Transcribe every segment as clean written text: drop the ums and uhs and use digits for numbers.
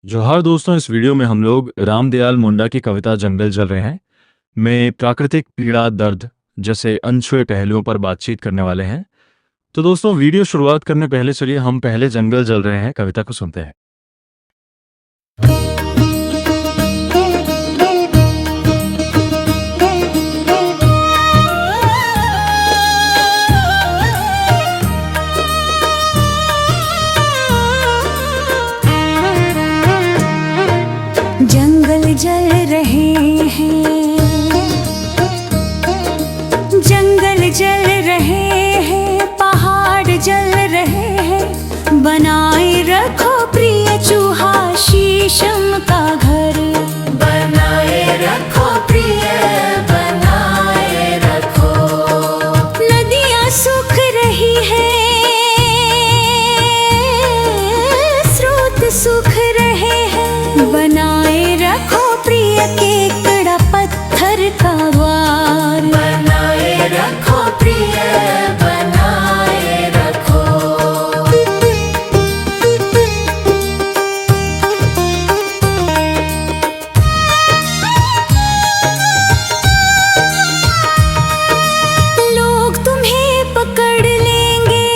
जोहार दोस्तों, इस वीडियो में हम लोग रामदयाल मुंडा की कविता जंगल जल रहे हैं में प्राकृतिक पीड़ा दर्द जैसे अनछुए पहलुओं पर बातचीत करने वाले हैं। तो दोस्तों, वीडियो शुरुआत करने पहले चलिए हम पहले जंगल जल रहे हैं कविता को सुनते हैं। जंगल जल रहे हैं, जंगल जल रहे हैं, पहाड़ जल रहे हैं। बनाए रखो प्रिय चूहा शीशम का घर, बनाए रखो प्रिय, बनाए रखो। नदियाँ सूख रही है, स्रोत सूख रहे हैं। बनाए रखो प्रिय केकड़ा पत्थर का द्वार, बनाए रखो प्रिय, बनाए रखो। लोग तुम्हें पकड़ लेंगे,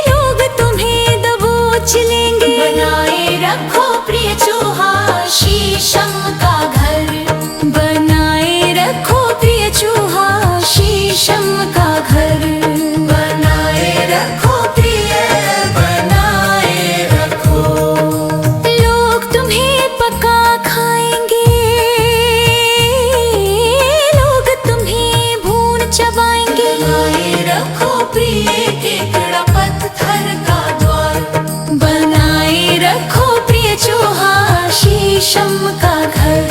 लोग तुम्हें दबोच लेंगे। बनाए रखो प्रिय चूहा शीशम का घर, बनाए रखो प्रिय चूहा शीशम का घर। बनाए रखो प्रिय, बनाए रखो। लोग तुम्हें पका खाएंगे, लोग तुम्हें भून चबाएंगे। बनाए रखो प्रिय केकड़ा पत्थर का द्वार, बनाए रखो प्रिय चूहा शीशम का घर।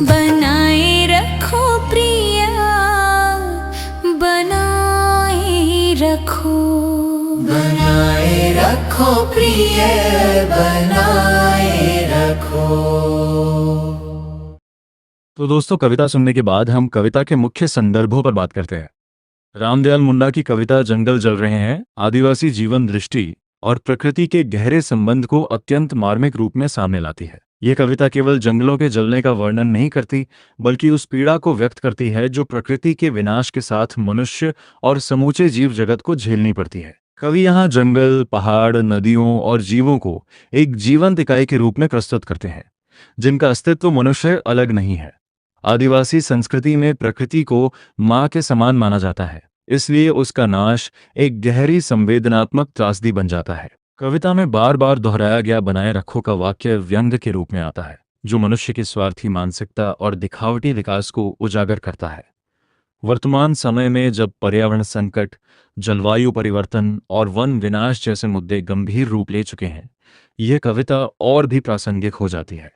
बनाए रखो प्रिय, बनाए रखो, बनाए रखो प्रिय, बनाए रखो। तो दोस्तों, कविता सुनने के बाद हम कविता के मुख्य संदर्भों पर बात करते हैं। रामदयाल मुंडा की कविता जंगल जल रहे हैं आदिवासी जीवन दृष्टि और प्रकृति के गहरे संबंध को अत्यंत मार्मिक रूप में सामने लाती है। यह कविता केवल जंगलों के जलने का वर्णन नहीं करती, बल्कि उस पीड़ा को व्यक्त करती है जो प्रकृति के विनाश के साथ मनुष्य और समूचे जीव जगत को झेलनी पड़ती है। कवि यहाँ जंगल, पहाड़, नदियों और जीवों को एक जीवंत इकाई के रूप में प्रस्तुत करते हैं, जिनका अस्तित्व मनुष्य अलग नहीं है। आदिवासी संस्कृति में प्रकृति को माँ के समान माना जाता है, इसलिए उसका नाश एक गहरी संवेदनात्मक त्रासदी बन जाता है। कविता में बार बार दोहराया गया बनाए रखो का वाक्य व्यंग्य के रूप में आता है, जो मनुष्य की स्वार्थी मानसिकता और दिखावटी विकास को उजागर करता है। वर्तमान समय में जब पर्यावरण संकट, जलवायु परिवर्तन और वन विनाश जैसे मुद्दे गंभीर रूप ले चुके हैं, यह कविता और भी प्रासंगिक हो जाती है।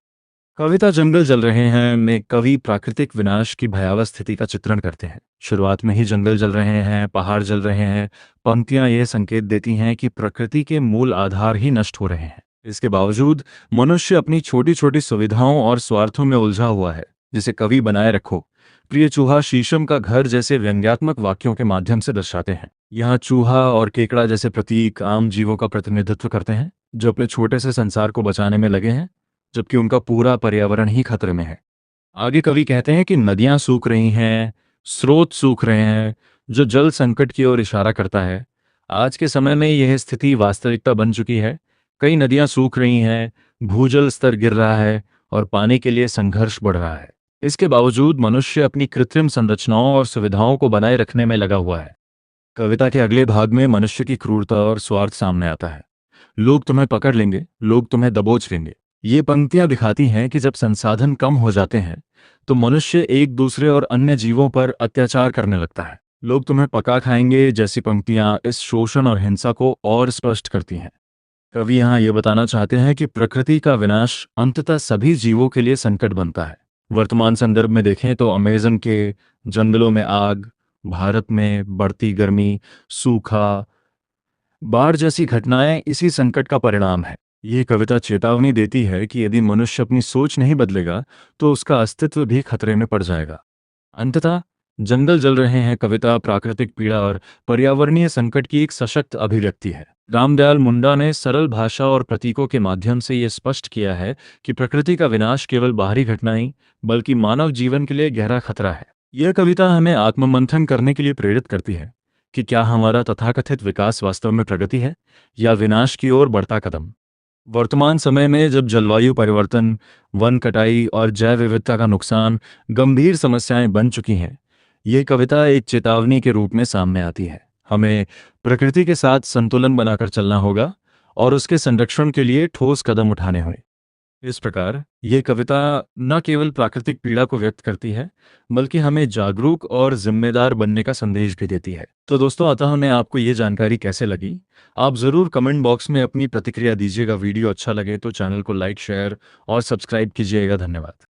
कविता जंगल जल रहे हैं में कवि प्राकृतिक विनाश की भयावह स्थिति का चित्रण करते हैं। शुरुआत में ही जंगल जल रहे हैं, पहाड़ जल रहे हैं, पंक्तियां यह संकेत देती हैं कि प्रकृति के मूल आधार ही नष्ट हो रहे हैं। इसके बावजूद मनुष्य अपनी छोटी छोटी सुविधाओं और स्वार्थों में उलझा हुआ है, जिसे कवि बनाए रखो प्रिय चूहा शीशम का घर जैसे व्यंग्यात्मक वाक्यों के माध्यम से दर्शाते हैं। यहाँ चूहा और केकड़ा जैसे प्रतीक आम जीवों का प्रतिनिधित्व करते हैं, जो अपने छोटे से संसार को बचाने में लगे हैं, जबकि उनका पूरा पर्यावरण ही खतरे में है। आगे कवि कहते हैं कि नदियां सूख रही हैं, स्रोत सूख रहे हैं, जो जल संकट की ओर इशारा करता है। आज के समय में यह स्थिति वास्तविकता बन चुकी है। कई नदियां सूख रही हैं, भूजल स्तर गिर रहा है और पानी के लिए संघर्ष बढ़ रहा है। इसके बावजूद मनुष्य अपनी कृत्रिम संरचनाओं और सुविधाओं को बनाए रखने में लगा हुआ है। कविता के अगले भाग में मनुष्य की क्रूरता और स्वार्थ सामने आता है। लोग तुम्हें पकड़ लेंगे, लोग तुम्हें दबोच लेंगे। ये पंक्तियां दिखाती हैं कि जब संसाधन कम हो जाते हैं तो मनुष्य एक दूसरे और अन्य जीवों पर अत्याचार करने लगता है। लोग तुम्हें पका खाएंगे जैसी पंक्तियां इस शोषण और हिंसा को और स्पष्ट करती हैं। कवि यहाँ ये बताना चाहते हैं कि प्रकृति का विनाश अंततः सभी जीवों के लिए संकट बनता है। वर्तमान संदर्भ में देखें तो अमेज़न के जंगलों में आग, भारत में बढ़ती गर्मी, सूखा, बाढ़ जैसी घटनाएं इसी संकट का परिणाम है। ये कविता चेतावनी देती है कि यदि मनुष्य अपनी सोच नहीं बदलेगा तो उसका अस्तित्व भी खतरे में पड़ जाएगा। अंततः जंगल जल रहे हैं कविता प्राकृतिक पीड़ा और पर्यावरणीय संकट की एक सशक्त अभिव्यक्ति है। रामदयाल मुंडा ने सरल भाषा और प्रतीकों के माध्यम से ये स्पष्ट किया है कि प्रकृति का विनाश केवल बाहरी घटना नहीं बल्कि मानव जीवन के लिए गहरा खतरा है। यह कविता हमें आत्ममंथन करने के लिए प्रेरित करती है कि क्या हमारा तथाकथित विकास वास्तव में प्रगति है या विनाश की ओर बढ़ता कदम। वर्तमान समय में जब जलवायु परिवर्तन, वन कटाई और जैव विविधता का नुकसान गंभीर समस्याएं बन चुकी हैं, ये कविता एक चेतावनी के रूप में सामने आती है। हमें प्रकृति के साथ संतुलन बनाकर चलना होगा और उसके संरक्षण के लिए ठोस कदम उठाने होंगे। इस प्रकार ये कविता न केवल प्राकृतिक पीड़ा को व्यक्त करती है बल्कि हमें जागरूक और जिम्मेदार बनने का संदेश भी देती है। तो दोस्तों, अतः हमें आपको ये जानकारी कैसे लगी, आप ज़रूर कमेंट बॉक्स में अपनी प्रतिक्रिया दीजिएगा। वीडियो अच्छा लगे तो चैनल को लाइक, शेयर और सब्सक्राइब कीजिएगा। धन्यवाद।